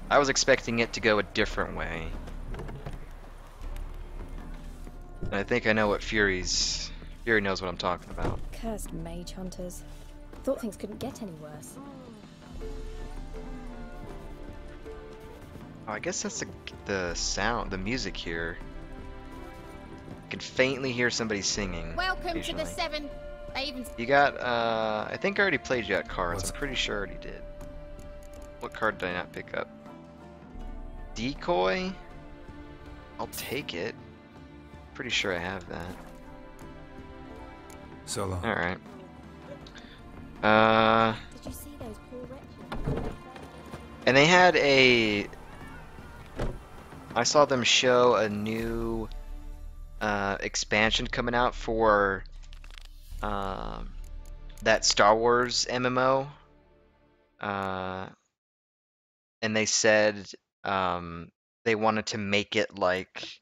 I was expecting it to go a different way. And I think I know what Fury knows what I'm talking about. Cursed mage hunters. Thought things couldn't get any worse. Oh, I guess that's the sound, the music here. I can faintly hear somebody singing. Welcome to the Seven. You got, I think I already played you at cards. I'm pretty sure I already did. What card did I not pick up? Decoy? I'll take it. Pretty sure I have that. So long. Alright. Did you see those poor wretches? And they had a... I saw them show a new expansion coming out for that Star Wars MMO. And they said they wanted to make it like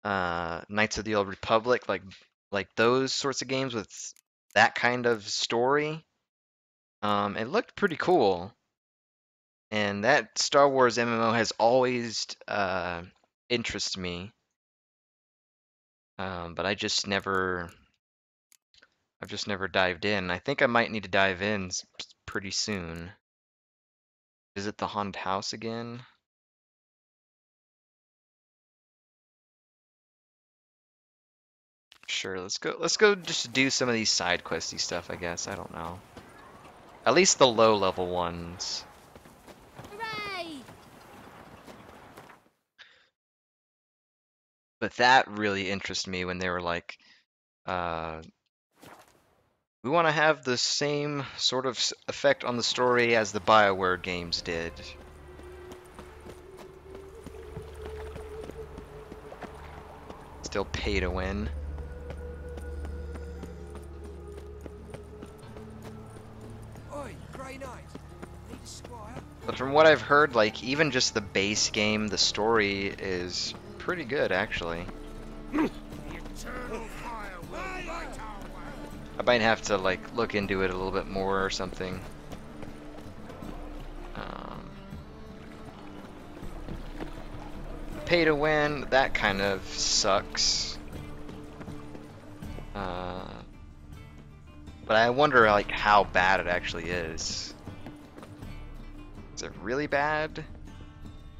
Knights of the Old Republic, like those sorts of games with that kind of story. It looked pretty cool. And that Star Wars MMO has always interested me. But I've just never dived in. I think I might need to dive in pretty soon. Visit the haunted house again. Sure, let's go just do some of these side questy stuff, I guess. I don't know. At least the low level ones. Hooray! But that really interested me when they were like, we want to have the same sort of effect on the story as the BioWare games did. Still pay to win. But from what I've heard, like, even just the base game, the story is pretty good, actually. I might have to, like, look into it a little bit more or something. Pay to win, that kind of sucks. But I wonder, like, how bad it actually is. Is it really bad?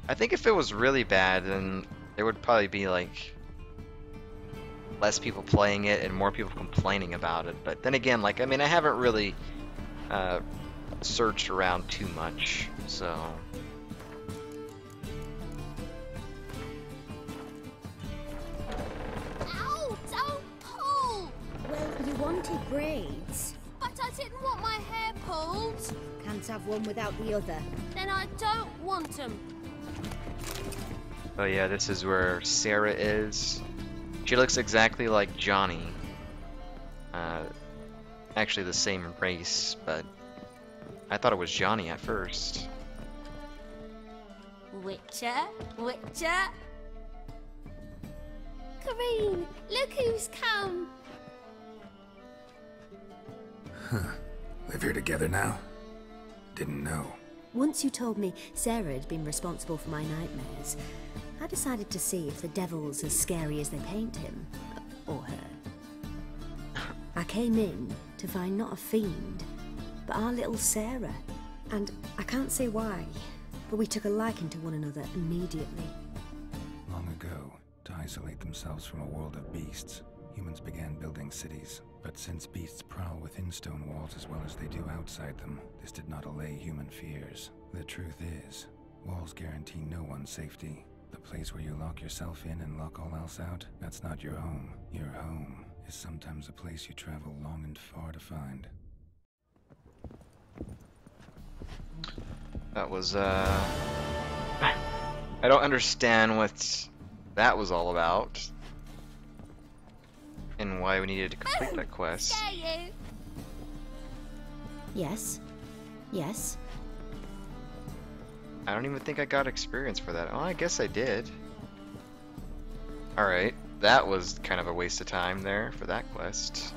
I think if it was really bad, then there would probably be, like, less people playing it and more people complaining about it. But then again, like, I mean, I haven't really searched around too much, so... Ow! Don't pull! Well, you wanted braids. But I didn't want my hair pulled. Can't have one without the other. Then I don't want them. Oh yeah, this is where Sarah is. She looks exactly like Johnny. Actually the same race, but I thought it was Johnny at first. Witcher, Witcher. Kareen, look who's come. Live here together now? Didn't know. Once you told me Sarah had been responsible for my nightmares, I decided to see if the devil's as scary as they paint him. Or her. I came in to find not a fiend, but our little Sarah. And I can't say why, but we took a liking to one another immediately. Long ago, to isolate themselves from a world of beasts, humans began building cities. But since beasts prowl within stone walls as well as they do outside them, this did not allay human fears. The truth is, walls guarantee no one's safety. The place where you lock yourself in and lock all else out, that's not your home. Your home is sometimes a place you travel long and far to find. That was, I don't understand what that was all about. And why we needed to complete that quest. Dare you? Yes. Yes. I don't even think I got experience for that. Oh, I guess I did. Alright, that was kind of a waste of time there for that quest.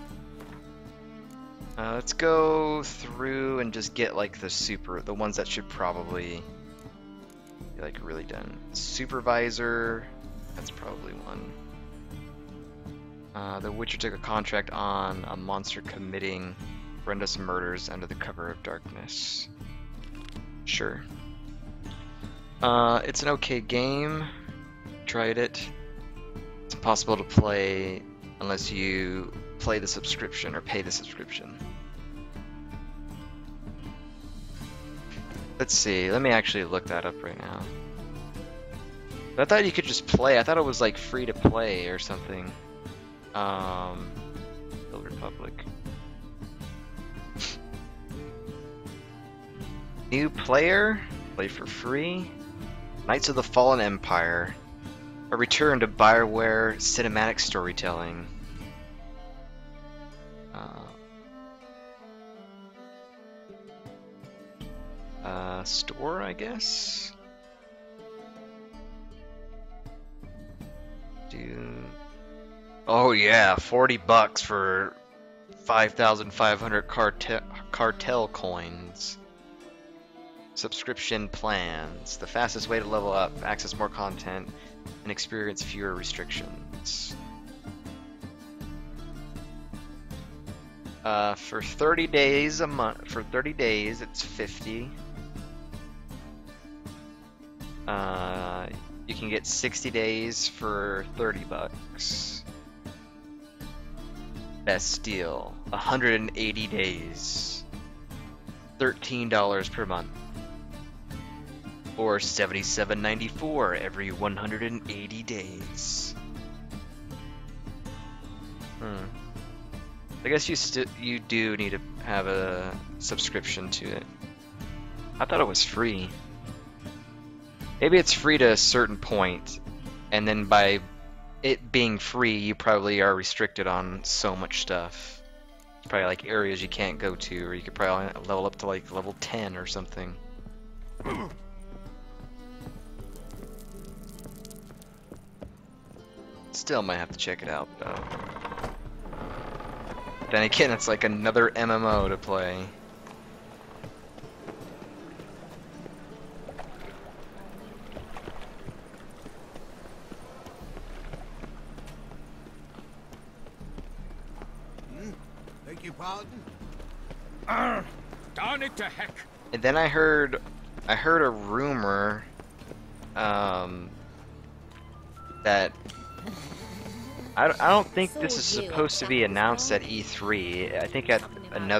Let's go through and just get like the ones that should probably like really done. Supervisor, that's probably one. The Witcher took a contract on a monster committing horrendous murders under the cover of darkness. Sure. It's an okay game. Tried it. It's impossible to play unless you play the subscription or pay the subscription. Let's see, let me actually look that up right now. I thought you could just play. I thought it was like free to play or something. Old Republic. New player, play for free. Knights of the Fallen Empire. A return to Bioware cinematic storytelling. Store, I guess? Oh yeah, $40 for 5,500 cartel coins. Subscription plans. The fastest way to level up, access more content, and experience fewer restrictions. For 30 days a month, for 30 days it's 50. You can get 60 days for $30. Best deal, 180 days, $13 per month, or $77.94 every 180 days. I guess you do need to have a subscription to it. I thought it was free. Maybe it's free to a certain point, and then by it being free, you probably are restricted on so much stuff. It's probably like areas you can't go to, or you could probably level up to like level 10 or something. Still might have to check it out though. Then again, it's like another MMO to play. Beg your pardon? Darn it to heck! And then I heard a rumor that I don't think this is supposed to be announced at E3. I think at one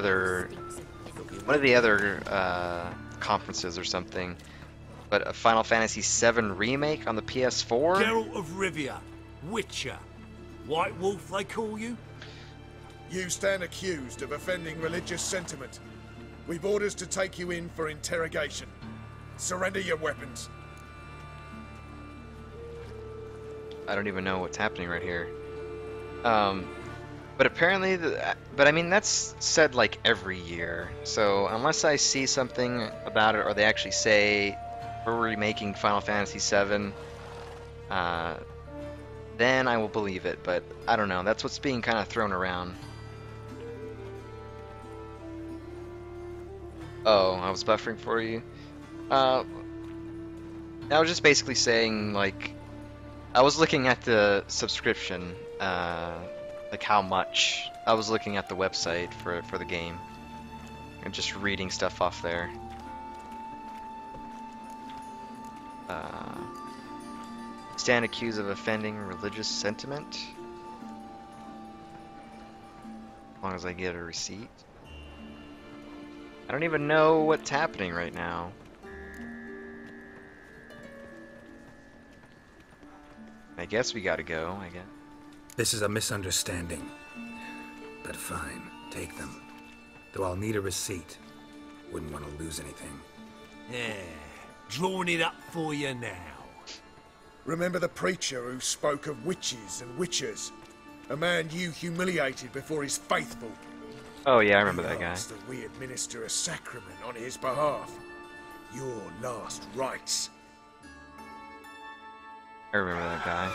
of the other conferences or something. But a Final Fantasy VII remake on the PS4? Geralt of Rivia, Witcher. White Wolf, they call you? You stand accused of offending religious sentiment. We've orders to take you in for interrogation. Surrender your weapons. I don't even know what's happening right here. But apparently, but I mean, that's said like every year. So unless I see something about it, or they actually say we're remaking Final Fantasy VII, then I will believe it. But I don't know. That's what's being kind of thrown around. Oh, I was buffering for you. I was just basically saying, like, I was looking at the subscription, like how much. I was looking at the website for the game, and just reading stuff off there. Stand accused of offending religious sentiment. As long as I get a receipt. I don't even know what's happening right now. I guess we gotta go, I guess. This is a misunderstanding. But fine, take them. Though I'll need a receipt. Wouldn't want to lose anything. Yeah, drawing it up for you now. Remember the preacher who spoke of witches and witchers? A man you humiliated before his faithful. Oh yeah, I remember that guy. Asked that we administer a sacrament on his behalf. Your last rites. I remember that guy.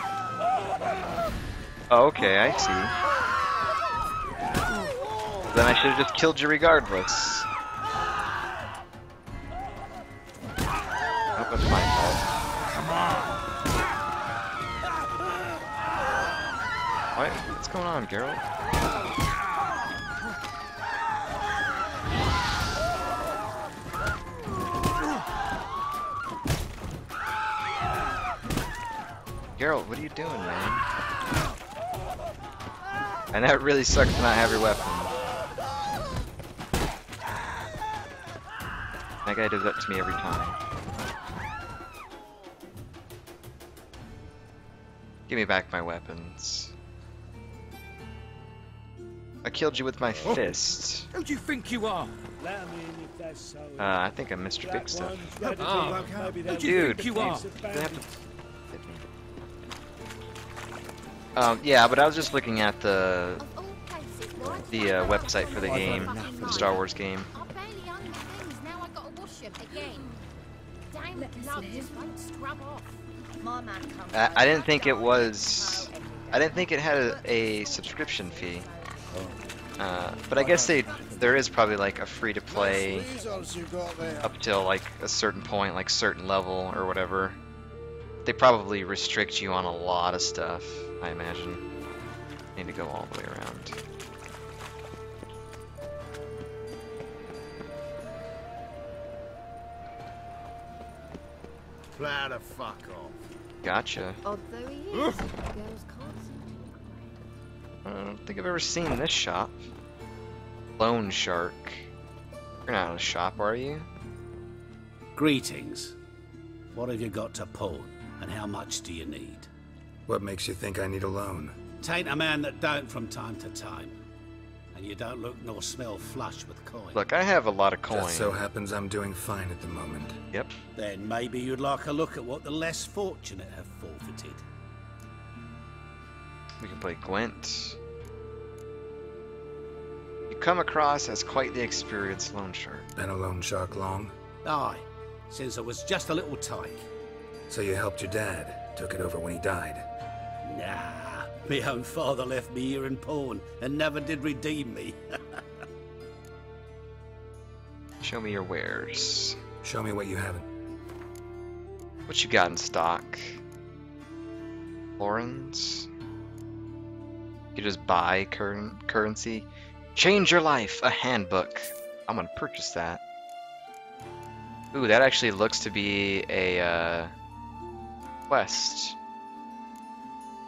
Oh, okay, I see. Then I should have just killed you regardless. Oh, that's my fault. What's going on, Geralt? Geralt, what are you doing, man? And that really sucks to not have your weapon. That guy does that to me every time. Give me back my weapons. I killed you with my fist. Who do you think you are? I think I'm Mr. Big Stuff. Who do you Dude, think you are? they have to hit me. Yeah, but I was just looking at the Of all places, right? website for the game, for the Star Wars game. I barely own my hands, now I gotta wash them again. Damn, the glove just won't scrub off. My man comes I didn't think it was. I didn't think it had a subscription fee. But I guess there is probably like a free to play up till like a certain point, like certain level or whatever. They probably restrict you on a lot of stuff, I imagine. Need to go all the way around. Plow the fuck off. Gotcha. Although he is, girls can't seem to I don't think I've ever seen this shop. Lone Shark. You're not a shop, are you? Greetings. What have you got to pawn, and how much do you need? What makes you think I need a loan? Tain't a man that don't from time to time. And you don't look nor smell flush with coin. Look, I have a lot of coin. Just so happens I'm doing fine at the moment. Yep. Then maybe you'd like a look at what the less fortunate have forfeited. We can play Gwent. You come across as quite the experienced loan shark. Been a loan shark long? Aye, since I was just a little tyke. So you helped your dad, took it over when he died. Nah, my own father left me here in pawn and never did redeem me. Show me your wares. Show me what you haven't. What you got in stock? Florins? You just buy currency. Change your life, a handbook. I'm gonna purchase that. Ooh, that actually looks to be a quest.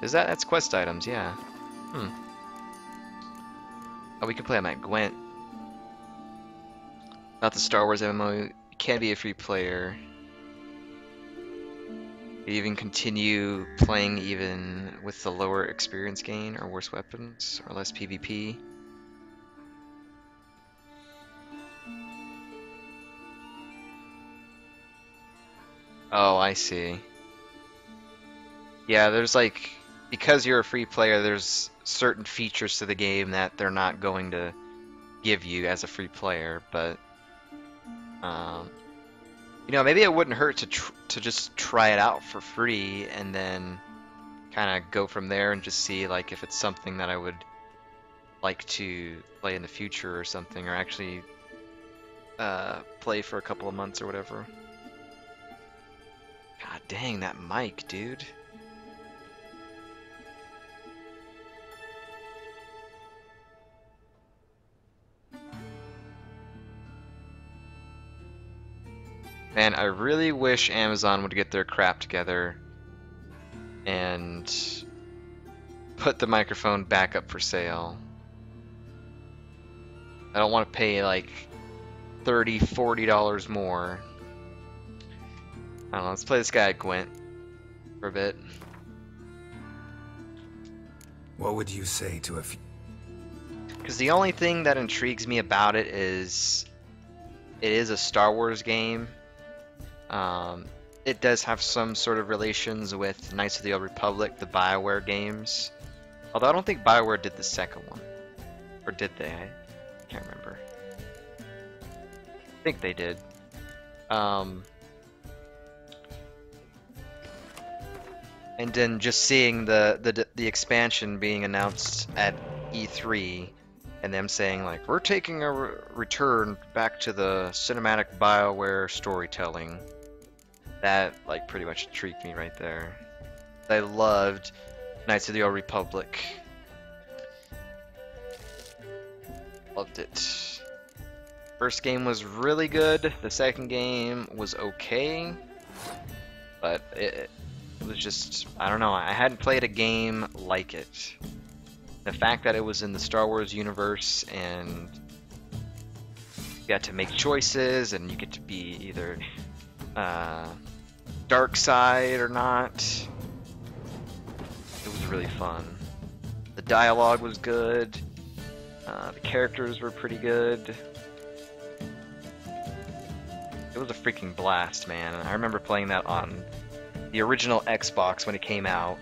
Is that? That's quest items, yeah. Oh, we can play them at Gwent. Not the Star Wars MMO. You can be a free player. You even continue playing even with the lower experience gain or worse weapons or less PvP. Oh, I see. Yeah, there's like, because you're a free player, there's certain features to the game that they're not going to give you as a free player, but you know, maybe it wouldn't hurt to just try it out for free and then kind of go from there and just see like if it's something that I would like to play in the future or something, or actually play for a couple of months or whatever. God dang, that mic, dude. Man, I really wish Amazon would get their crap together and put the microphone back up for sale. I don't want to pay like $30, $40 more. I don't know, let's play this guy at Gwent for a bit. What would you say to a few? Because the only thing that intrigues me about it is a Star Wars game. It does have some sort of relations with Knights of the Old Republic, the BioWare games. Although I don't think BioWare did the second one. Or did they? I can't remember. I think they did. And then just seeing the expansion being announced at E3, and them saying like, we're taking a return back to the cinematic BioWare storytelling. That like pretty much intrigued me right there. I loved Knights of the Old Republic, Loved it. First game was really good. The second game was okay, but it was just, I don't know, I hadn't played a game like it. The fact that it was in the Star Wars universe and you got to make choices and you get to be either dark side or not. It was really fun. The dialogue was good. The characters were pretty good. It was a freaking blast, man. I remember playing that on the original Xbox when it came out,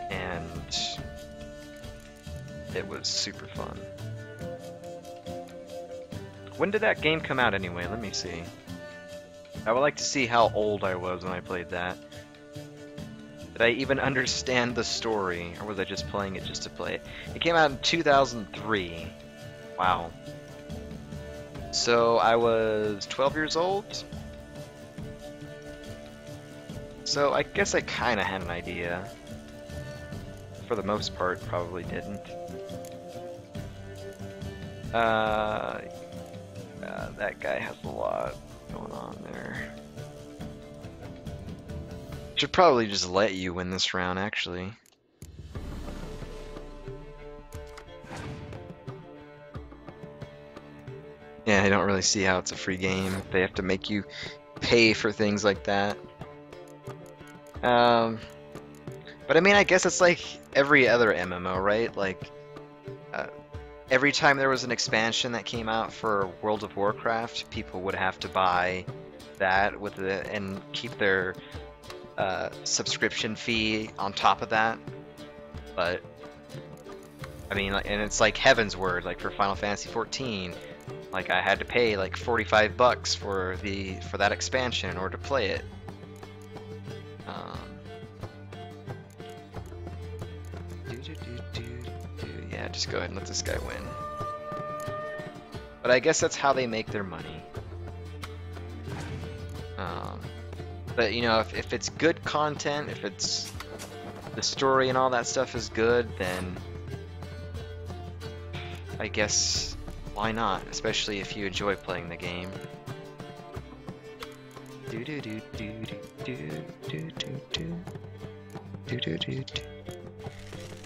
and it was super fun. When did that game come out anyway? Let me see. I would like to see how old I was when I played that. Did I even understand the story, or was I just playing it just to play it? It came out in 2003. Wow. So I was 12 years old? So I guess I kind of had an idea. For the most part, probably didn't. That guy has a lot going on there. Should probably just let you win this round, actually. Yeah, I don't really see how it's a free game. They have to make you pay for things like that. But I mean, I guess it's like every other MMO, right? Like, every time there was an expansion that came out for World of Warcraft, people would have to buy that with it and keep their subscription fee on top of that. But I mean, and it's like Heaven's Word, like for Final Fantasy 14. Like I had to pay like $45 for that expansion in order to play it. Yeah, just go ahead and let this guy win. But I guess that's how they make their money. But you know, if it's good content, if it's the story and all that stuff is good, then I guess why not? Especially if you enjoy playing the game.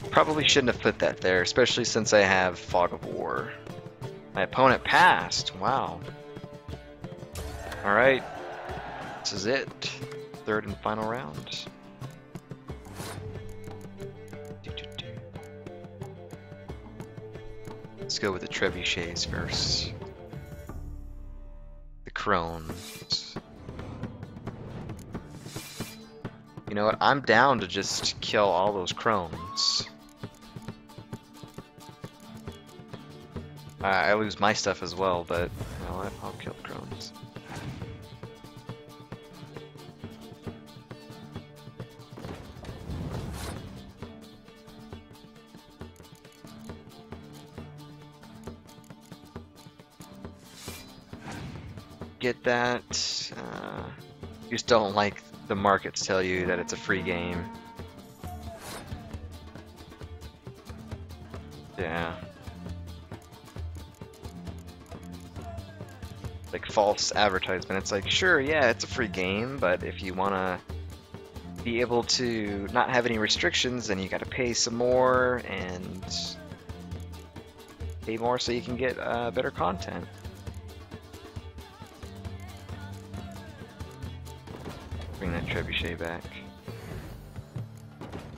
Probably shouldn't have put that there, especially since I have Fog of War. My opponent passed. Wow. Alright. This is it. Third and final round. Let's go with the trebuchets first. The crones. You know what? I'm down to just kill all those crones. I lose my stuff as well, but you know what? I'll kill the crones. Get that. You just don't like the markets tell you that it's a free game. Yeah. Like false advertisement. It's like, sure, yeah, it's a free game, but if you want to be able to not have any restrictions, then you got to pay some more and pay more so you can get better content. Bring that trebuchet back.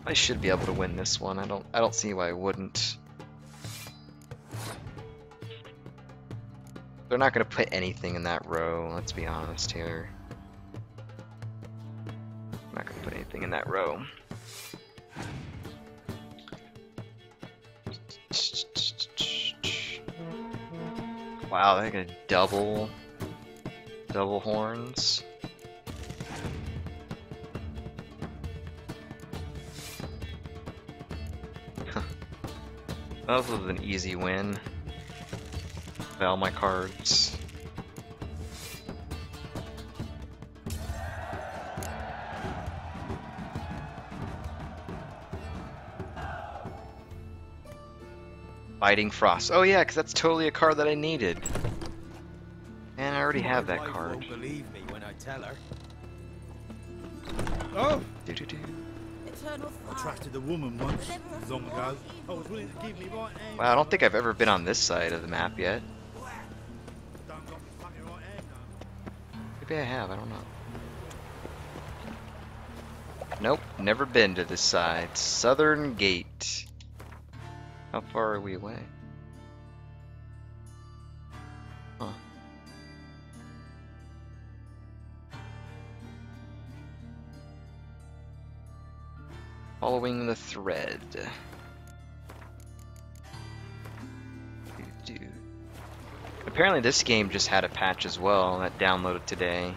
I should be able to win this one. I don't see why I wouldn't. They're not going to put anything in that row, let's be honest here. I'm not going to put anything in that row. Wow, they got double horns. That was an easy win. All my cards. Fighting Frost. Oh yeah, because that's totally a card that I needed. And I already have that My wife card. won't believe me when I tell her. Oh! Do-do-do. Eternal I fire. trusted a woman once, long ago. I was willing to give me right hand. Wow, I don't think I've ever been on this side of the map yet. Don't got me fucking right hand, no. Maybe I have, I don't know. Nope, never been to this side. Southern Gate. How far are we away? Huh. Following the thread. Do-do. Apparently this game just had a patch as well that downloaded today.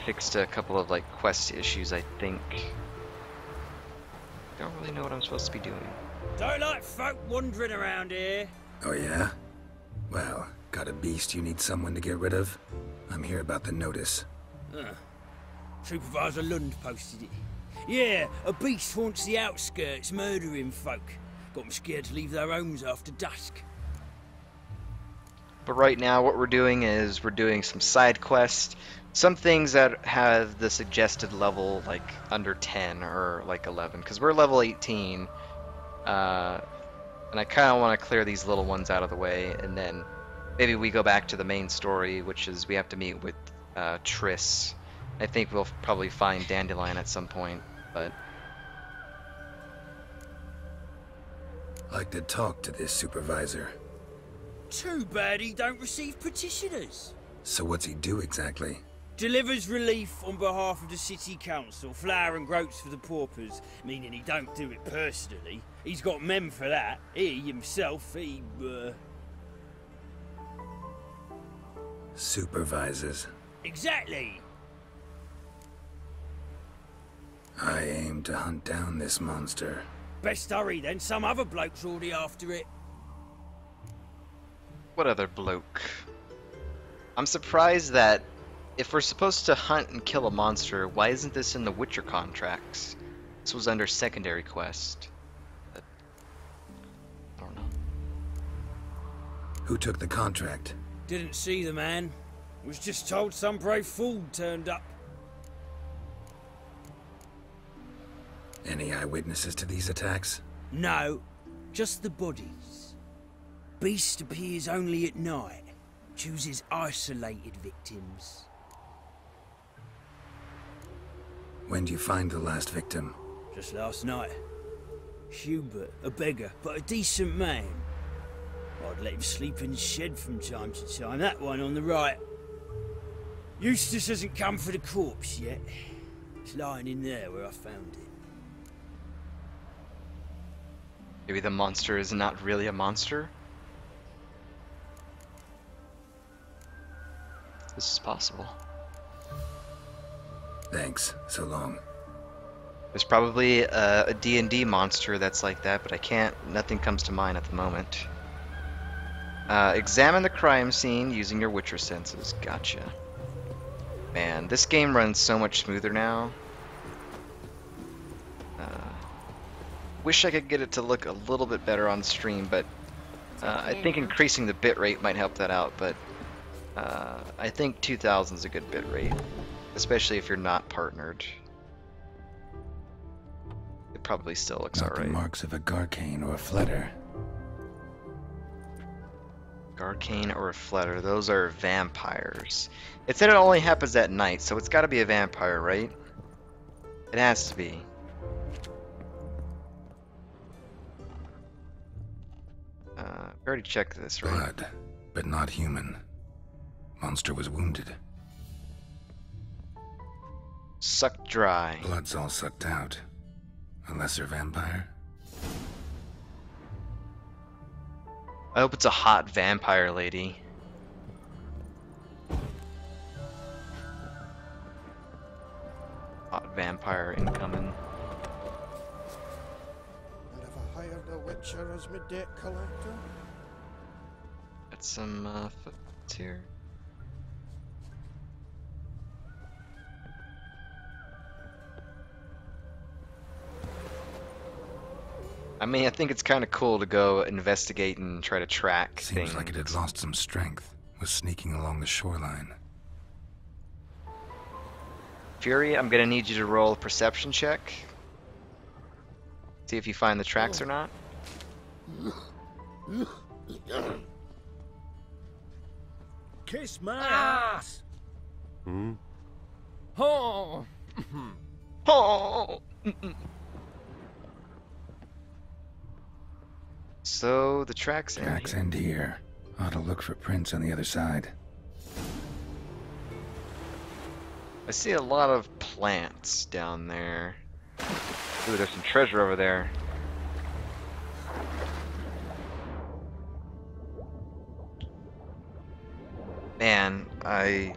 Fixed a couple of like quest issues, I think. Don't really know what I'm supposed to be doing. Don't like folk wandering around here. Oh yeah? Well, got a beast you need someone to get rid of? I'm here about the notice. Supervisor Lund posted it. Yeah, a beast haunts the outskirts, murdering folk. Got them scared to leave their homes after dusk. But right now what we're doing is we're doing some side quests. Some things that have the suggested level like under 10 or like 11, because we're level 18. And I kind of want to clear these little ones out of the way, and then maybe we go back to the main story, which is we have to meet with Triss. I think we'll probably find Dandelion at some point, but... Like to talk to this supervisor. Too bad he don't receive petitioners. So what's he do exactly? Delivers relief on behalf of the city council, flour and groats for the paupers, meaning he don't do it personally. He's got men for that. He himself, Supervises. Exactly. I aim to hunt down this monster. Best hurry then, some other bloke's already after it. What other bloke? I'm surprised that if we're supposed to hunt and kill a monster, why isn't this in the Witcher contracts? This was under secondary quest. But, I don't know. Who took the contract? Didn't see the man. Was just told some brave fool turned up. Any eyewitnesses to these attacks? No, just the bodies. Beast appears only at night. Chooses isolated victims. When do you find the last victim? Just last night. Hubert, a beggar, but a decent man. I'd let him sleep in the shed from time to time, that one on the right. Eustace hasn't come for the corpse yet. It's lying in there where I found it. Maybe the monster is not really a monster? This is possible. Thanks. So long. There's probably a D&D monster that's like that, but I can't... Nothing comes to mind at the moment. Examine the crime scene using your Witcher senses. Gotcha. Man, this game runs so much smoother now. Wish I could get it to look a little bit better on stream, but I think increasing the bitrate might help that out, but I think 2000 is a good bitrate, especially if you're not partnered. It probably still looks Not the alright. marks of a Garcane or a Fletter. Garcane or a Fletter, those are vampires. It said it only happens at night, so it's gotta be a vampire, right? It has to be. I already checked this, right? Blood, but not human. Monster was wounded. Sucked dry. Blood's all sucked out. A lesser vampire? I hope it's a hot vampire lady. Hot vampire incoming. And have I hired a Witcher as my debt collector? Got some footprints here. I mean, I think it's kind of cool to go investigate and try to track Seems things. like it had lost some strength, was sneaking along the shoreline. Fury, I'm gonna need you to roll a perception check. See if you find the tracks or not. Kiss my ass! Oh! Oh! So the tracks end. Tracks end here. Ought to look for prints on the other side. I see a lot of plants down there. Ooh, there's some treasure over there. Man, I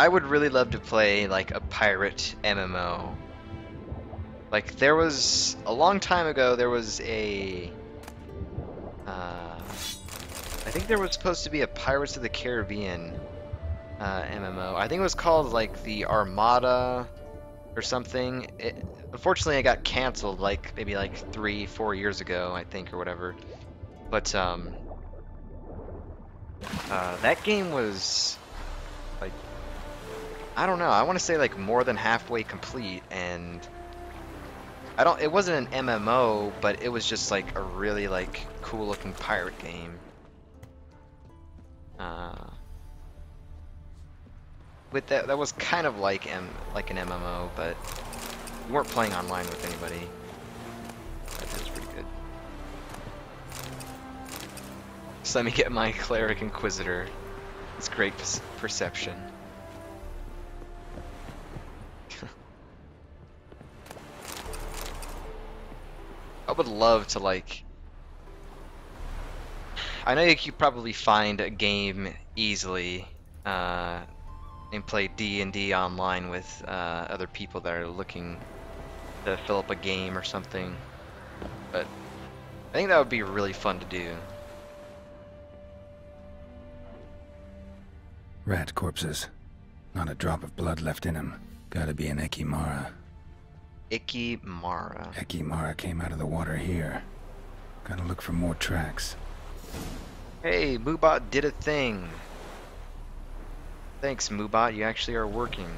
would really love to play like a pirate MMO. Like there was a long time ago, there was a I think there was supposed to be a Pirates of the Caribbean MMO. I think it was called like the Armada or something. Unfortunately, it got canceled like maybe like 3-4 years ago, I think, or whatever. But that game was like, I don't know. I want to say like more than halfway complete, and it wasn't an MMO, but it was just like a really like cool looking pirate game. With that was kind of like an MMO, but we weren't playing online with anybody. That was pretty good. So let me get my Cleric Inquisitor. It's great perception. I would love to like... I know you could probably find a game easily and play D&D online with other people that are looking to fill up a game or something, but I think that would be really fun to do. Rat corpses. Not a drop of blood left in them. Gotta be an Ekimara. Ekimara. Ekimara came out of the water here. Gotta look for more tracks. Hey, Moobot did a thing. Thanks, Moobot. You actually are working.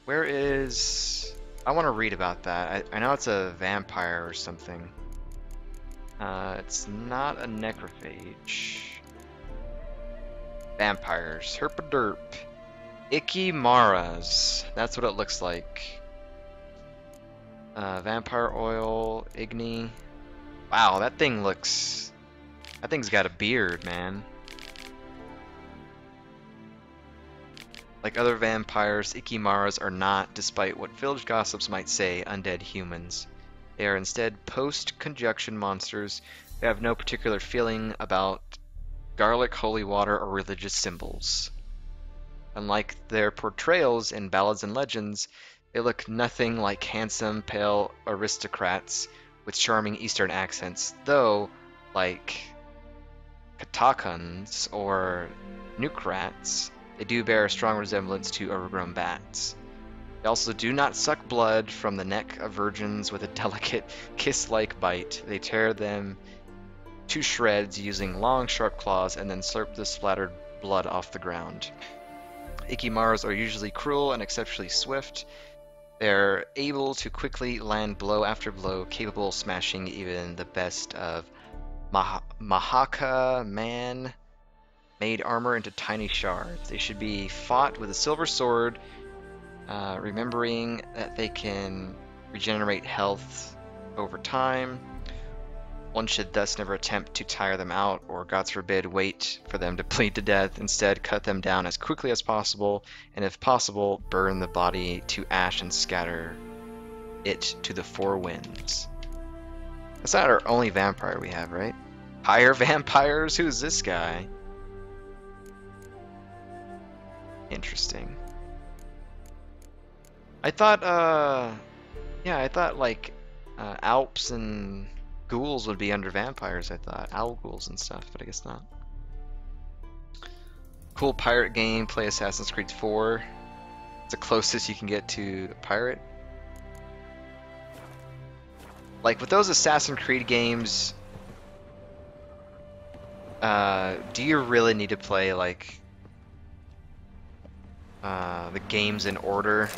Where is... I want to read about that. I know it's a vampire or something. It's not a necrophage. Vampires. Herpaderp. Ikimaras. That's what it looks like. Vampire oil. Igni. Wow, that thing looks... That thing's got a beard, man. Like other vampires, Ikimaras are not, despite what village gossips might say, undead humans. They are instead post-conjunction monsters who have no particular feeling about garlic, holy water, or religious symbols. Unlike their portrayals in ballads and legends, they look nothing like handsome, pale aristocrats with charming Eastern accents, though, like Katakans or Nukrats, they do bear a strong resemblance to overgrown bats. They also do not suck blood from the neck of virgins with a delicate kiss-like bite. They tear them to shreds using long, sharp claws and then slurp the splattered blood off the ground. Ikimaras are usually cruel and exceptionally swift. They're able to quickly land blow after blow, capable of smashing even the best of Mahaka man-made armor into tiny shards. They should be fought with a silver sword, remembering that they can regenerate health over time. One should thus never attempt to tire them out, or God forbid, wait for them to bleed to death. Instead, cut them down as quickly as possible, and if possible, burn the body to ash and scatter it to the four winds. That's not our only vampire we have, right? Higher vampires? Who's this guy? Interesting. I thought, like, Alps and ghouls would be under vampires, I thought. Owl ghouls and stuff, but I guess not. Cool pirate game, play Assassin's Creed 4. It's the closest you can get to a pirate. like with those Assassin's Creed games, do you really need to play like the games in order?